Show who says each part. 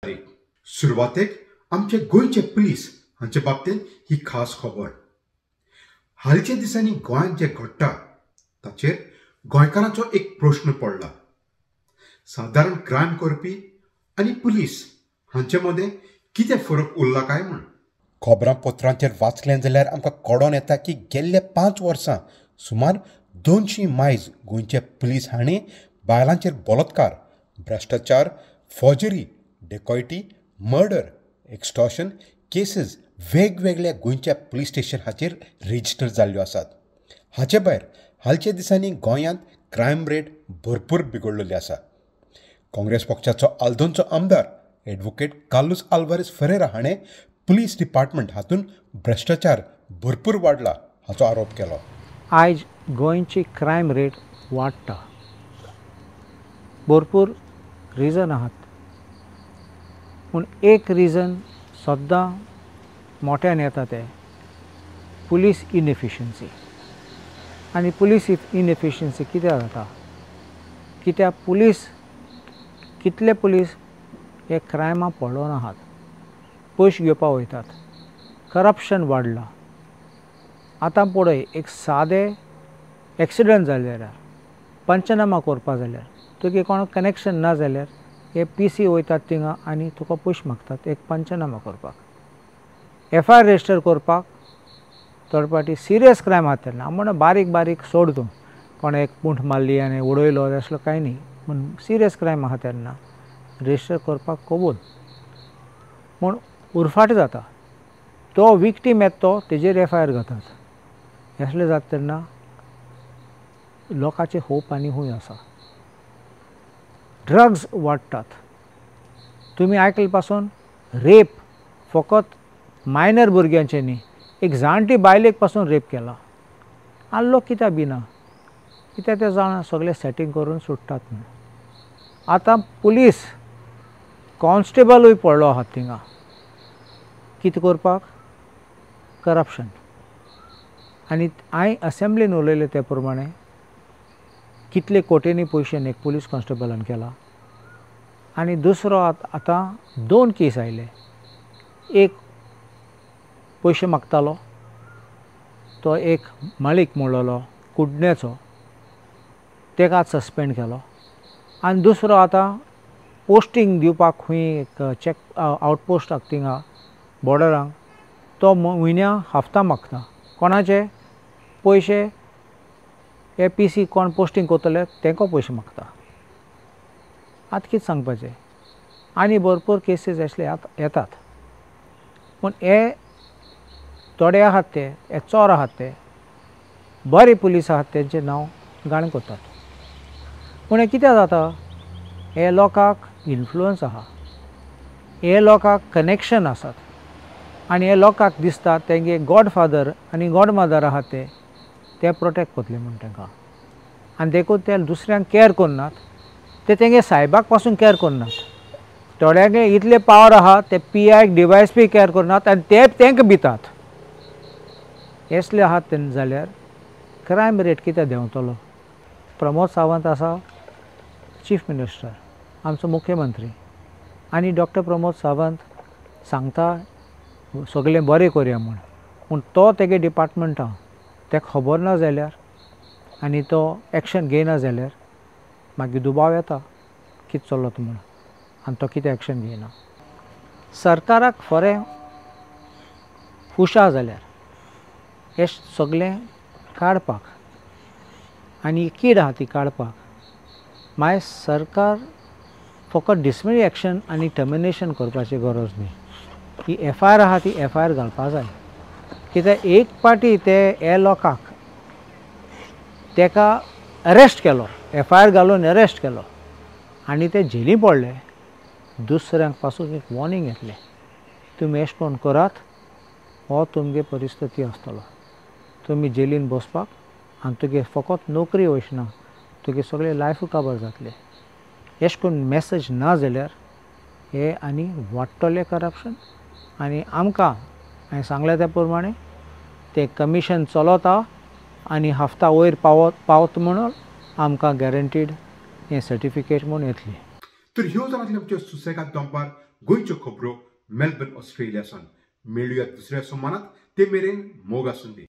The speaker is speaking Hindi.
Speaker 1: सुरवातेक आमचे गोंयचे पुलीस हांचे बाबतींत ही खास खबर. हालच्या दिसांनी गोंयांत जे घडटा ताचेर गोंयकारांचो एक प्रश्न पडला. सादारण क्रायम करपी आनी पुलीस हांचे मदें कितें फरक उरला काय म्हण. खबरांपत्रांचेर वाचलें जाल्यार आमकां कळोन येता की गेल्ल्या 5 वर्सां सुमार 200 मायज गोंयचे पुलीस हांणी बायलांचेर बलात्कार, भ्रश्टाचार, फॉर्जरी, डेकॉयटी, मर्डर, एक्स्टॉर्शन केसीस वेगवेगळ्या गोंयच्या पुलीस स्टेशनाचेर रेजिस्टर जाल्ल्यो आसात. हाचे भायर हालच्या दिसांनी गोंयांत क्रायम रेट भरपूर बिगडलेली आसा. काँग्रेस पक्षाचो आल्दोंचो आमदार एडवोकेट कार्लोस आल्वारेस फेरेरा हाणें पुलीस डिपार्टमेंट हातूंत भ्रश्टाचार भरपूर वाडला हाचो आरोप केलो.
Speaker 2: आयज गोंयची क्रायम रेट वाडटा. भरपूर रिजन आहात, पूण एक रिजन सद्दां मोठ्यान येता तें पुलीस इनएफिशियन्सी. आनी पुलीस इनएफिशियन्सी कित्याक जाता? कित्याक कितले पुलीस हे क्रायमां पडलो नात, पयशे घेवपाक वयतात, करप्शन वाडलां. आतां पळय, एक सादें एक्सिडंट जाल्यार पंचनामा करपा जाल्यार तुका कोणाक कनेक्शन ना जाल्यार हे PC वयतात थिंगा आनी तुका पयशे मागतात एक पंचनामा करपाक. FIR रेजिस्टर करपाक थर्ड पार्टी सिरियस क्रायम आहात तेन्ना म्हणून बारीक बारीक सोड तूं, कोणें एक पुंठ मारली आनी उडयलो असलो कांय न्ही, पूण सिरियस क्रायम आहा तेन्ना रेजिस्टर करपाक कबूल म्हूण उरफाट जाता. तो विक्टीम येता तो तेजेर FIR घातात. असलें जाता तेन्ना लोकांचे होप आनी खूंय आसा. ड्रग्स वाडटात. तुमी आयकले पासून रेप फकत मायनर भुरग्यांचे न्ही, एक जाणटी बायलेक पासून रेप केला. आनी लोक कित्याक भिना? कित्याक ते जाणा सगळें सेटींग करून सुट्टात म्हणून. आतां पुलीस कॉन्स्टेबलूय पडलो आहात थिंगा. कितें करपाक? करप्शन. आनी हांवें असेंब्लीन उलयलें ते प्रमाणे कितले कोटींनी पयशे एक पुलीस कॉन्स्टेबलान केला. आनी दुसरो आतां 2 केस आयले. एक पयशे मागतालो तो एक माळीक म्हणलोलो कुडण्याचो, ताका आतां सस्पेंड केलो. आनी दुसरो आतां पोस्टींग दिवपाक खंय एक चॅक आउटपोस्टाक थिंगा बॉर्डरांक तो म्हयन्या हफ्ता मागता. कोणाचे पयशे? हे PC कोण पोस्टींग करतले तांकां पयशे मागता. आतां कितें सांगपाचें? आनी भरपूर केसीस असले येतात. पूण हे थोडे आहात हे चोर आहात ते बरे पुलीस आहात तेंचें नांव घाण करतात. पूण हें कित्याक जाता? हे लोकांक इन्फ्लुअन्स आहा, हे लोकांक कनेक्शन आसात आनी हे लोकांक दिसता तेंगे गॉडफादर आनी गॉडमदर आहात ते प्रोटेक्ट करतले म्हूण तांकां. आनी देखून ते दुसऱ्यांक कॅर करनात. ते तेंगे सायबाक पासून कॅर करनात. थोड्यांगे इतले पावर आहा ते PIक DYSP कॅर करनात आनी ते तांकां भितात. असले आहात तेन्ना जाल्यार क्रायम रेट कित्याक देंवतलो? प्रमोद सावंत आसा चीफ मिनिस्टर, आमचो मुख्यमंत्री, आनी डॉक्टर प्रमोद सावंत सांगता सगळें बरें करया म्हूण. पूण तो तेगे डिपार्टमेंटां ताका खबर ना जाल्यार आनी तो एक्शन घेयना जाल्यार मागीर दुबाव येता कितें चल्लो तो म्हूण, आनी तो कितें एक्शन घेयना. सरकाराक खरें हुशार जाल्यार हें सगळें काडपाक आनी कीड आहा ती काडपाक. मागीर सरकार फकत डिसमिनरी एक्शन आनी टर्मिनेशन करपाची गरज न्ही. ही FIR आहा ती FIR घालपा जाय. कित्याक एक पाटी हे लोकांक ताका अरेस्ट केलो, FIR घालून अरेस्ट केलो आनी ते जेली पडले, दुसऱ्यांक पासून एक वॉर्निंग येतलें तुमी अशें करून करात हो तुमगे परिस्थिती आसतलो. तुमी जेलीन बसपाक आनी तुगे फकत नोकरी वचना, तुगे सगळें लायफ काबार जातलें. अशें करून मॅसेज ना जाल्यार हे आनी वाडटलें करप्शन. आनी आमकां हांवें सांगलें त्या प्रमाणे ते कमिशन चलता आनी हफ्ता वयर पावत म्हणून आमकां गॅरंटीड हें सर्टिफिकेट म्हूण येतली.
Speaker 1: तर ह्यो जाणातले आमच्यो सुसेगाद दनपार गोंयच्यो खबरो मेलबर्न ऑस्ट्रेलियासान. मेळुया दुसऱ्या सोमानात. ते मेरेन मोग आसूं दी.